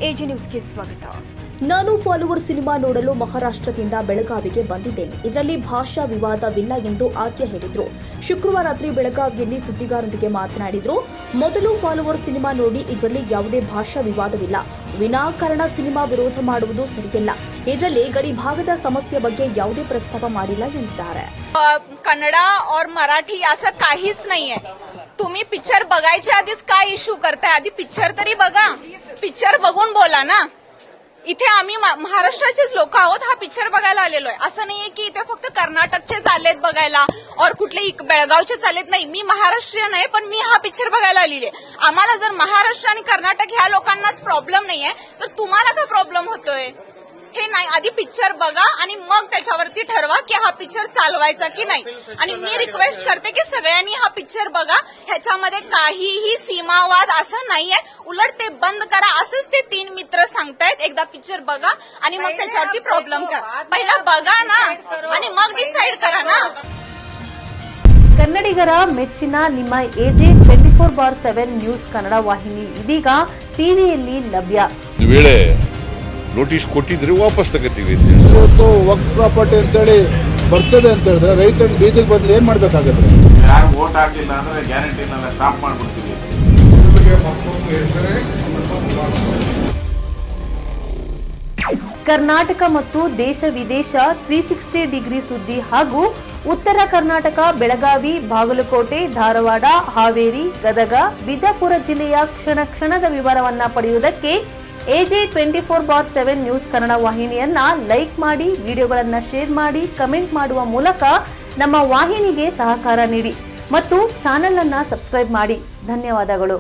AG ನ್ಯೂಸ್ಗೆ ಸ್ವಾಗತ. ನಾನು ಫಾಲೋವರ್ ಸಿನಿಮಾ ನೋಡಲು ಮಹಾರಾಷ್ಟ್ರದಿಂದ ಬೆಳಗಾವಿಗೆ ಬಂದಿದ್ದೇನೆ. ಇದರಲ್ಲಿ ಭಾಷಾ ವಿವಾದವಿಲ್ಲ ಎಂದು ಆದ್ಯ ಹೇಳಿದ್ರು. ಶುಕ್ರವಾರ ರಾತ್ರಿ ಬೆಳಗಾವಿಯಲ್ಲಿ ಸುದ್ದಿಗಾರರೊಂದಿಗೆ ಮಾತನಾಡಿದ್ರು. ಮೊದಲು ಫಾಲೋವರ್ ಸಿನಿಮಾ ನೋಡಿ, ಇದರಲ್ಲಿ ಯಾವುದೇ ಭಾಷಾ ವಿವಾದವಿಲ್ಲ. ವಿನಾಕಾರಣ ಸಿನಿಮಾ ವಿರೋಧ ಮಾಡುವುದು ಸರಿಯಲ್ಲ. ಇದರಲ್ಲಿ ಗಡಿ ಭಾಗದ ಸಮಸ್ಯೆ ಬಗ್ಗೆ ಯಾವುದೇ ಪ್ರಸ್ತಾಪ ಮಾಡಿಲ್ಲ ಎಂದಿದ್ದಾರೆ. कन्नडा और मराठी असं काहीच नाहीये. तुम्ही पिक्चर बघायच्या आधीच काय इश्यू करताय? आधी पिक्चर तरी बघा, पिक्चर बघून बोला ना. इथे आम्ही महाराष्ट्राचेच लोक आहोत, हा पिक्चर बघायला आलेलो आहे. असं नाहीये की इथे फक्त कर्नाटकचेच आलेत बघायला और कुठले बेळगावचेच आलेत. नाही, मी महाराष्ट्रीयन आहे, पण मी हा पिक्चर बघायला आलेली आहे. आम्हाला जर महाराष्ट्र आणि कर्नाटक ह्या लोकांनाच प्रॉब्लेम नाहीये, तर तुम्हाला काय प्रॉब्लेम होतोय? हे नाही, आधी पिक्चर बघा आणि मग त्याच्यावरती ठरवा की हा पिक्चर चालवायचा की नाही. आणि मी रिक्वेस्ट करते की सगळ्यांनी हा पिक्चर बघा. ह्याच्यामध्ये काहीही सीमावाद असं नाहीये. उलट ते बंद करा असंच ते 3 मित्र सांगतायत. एकदा पिक्चर बघा आणि मग त्याच्यावरती प्रॉब्लेम करा. पहिला बघा ना आणि मग डिसाईड करा ना. ಕನ್ನಡಿಗರ ಮೆಚ್ಚಿನ ನಿಮ್ಮ ಎಜೆ 24/7 ನ್ಯೂಸ್ ಕನ್ನಡ ವಾಹಿನಿ ಇದೀಗ ಟಿವಿಯಲ್ಲಿ ಲಭ್ಯ. ನೋಟಿಸ್ ಕೊಟ್ಟಿದ್ರೆ ವಾಪಸ್ ತಗೋತೀವಿ. ಇವತ್ತು ವಕ್ಫ್ ಪ್ರಾಪರ್ಟಿ ಅಂತೇಳಿ ಬರ್ತದೆ ಅಂತ ಹೇಳಿದ್ರೆ ರೈತರು ಬೀದಿಗೆ ಬಂದ್ರೆ ಏನ್ ಮಾಡ್ಬೇಕಾಗತ್ತೆ? ಯಾರು ವೋಟ್ ಹಾಕಿಲ್ಲ ಅಂದ್ರೆ ಗ್ಯಾರಂಟಿನೆಲ್ಲ ಸ್ಟಾಪ್ ಮಾಡ್ಬಿಡ್ತೀವಿ. ಕರ್ನಾಟಕ ಮತ್ತು ದೇಶ ವಿದೇಶ 360 ಡಿಗ್ರಿ ಸುದ್ದಿ ಹಾಗೂ ಉತ್ತರ ಕರ್ನಾಟಕ ಬೆಳಗಾವಿ, ಬಾಗಲಕೋಟೆ, ಧಾರವಾಡ, ಹಾವೇರಿ, ಗದಗ, ಬಿಜಾಪುರ ಜಿಲ್ಲೆಯ ಕ್ಷಣ ಕ್ಷಣದ ವಿವರವನ್ನ ಪಡೆಯುವುದಕ್ಕೆ ಎಜೆ 24/7 ನ್ಯೂಸ್ ಕನ್ನಡ ವಾಹಿನಿಯನ್ನ ಲೈಕ್ ಮಾಡಿ, ವಿಡಿಯೋಗಳನ್ನ ಶೇರ್ ಮಾಡಿ, ಕಮೆಂಟ್ ಮಾಡುವ ಮೂಲಕ ನಮ್ಮ ವಾಹಿನಿಗೆ ಸಹಕಾರ ನೀಡಿ ಮತ್ತು ಚಾನೆಲ್ ಅನ್ನ ಸಬ್ಸ್ಕ್ರೈಬ್ ಮಾಡಿ. ಧನ್ಯವಾದಗಳು.